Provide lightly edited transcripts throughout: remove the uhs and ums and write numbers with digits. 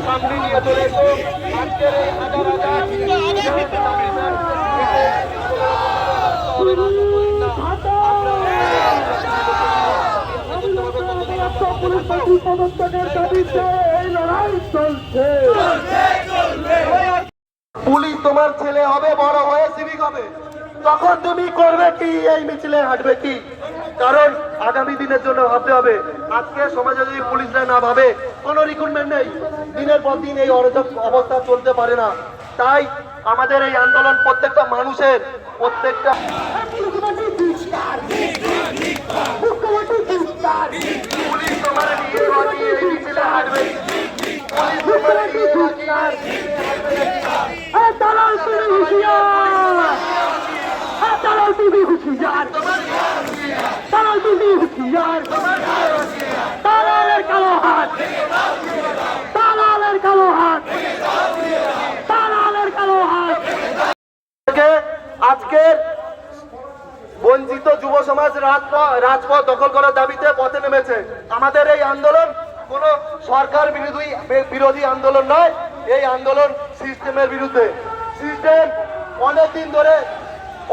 সামনে নিয়ে চলে এসো আজকের এই পুলিশ তোমার ছেলে হবে, বড় হয়ে সিভিক হবে, তখন তুমি করবে কি? এই মিছিলে হাঁটবে কি? কারণ আগামী দিনের জন্য ভাবতে হবে। আজকে সমাজে যদি পুলিশরা না ভাবে, কোনো রিক্রুটমেন্ট নেই, দিনের পর দিন এই অরাজক অবস্থা চলতে পারে না। তাই আমাদের এই আন্দোলন প্রত্যেকটা মানুষের, প্রত্যেকটা পুলিশ তোমার নিয়ে বানিয়ে এই মিছিলে হাঁটবে, পুলিশ তোমার নিয়ে আজকের বঞ্চিত যুব সমাজ রাজপথ দখল করার দাবিতে পথে নেমেছে। আমাদের এই আন্দোলন কোন সরকার বিরোধী আন্দোলন নয়, এই আন্দোলন সিস্টেমের বিরুদ্ধে। সিস্টেম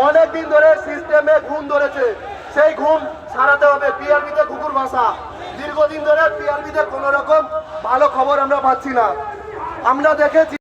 অনেকদিন ধরে সিস্টেমে ঘুম ধরেছে, সেই ঘুম সারাতে হবে। পিআরবিতে কুকুর বাসা, দীর্ঘদিন ধরে পিআরবিতে কোন রকম ভালো খবর আমরা পাচ্ছি না। আমরা দেখেছি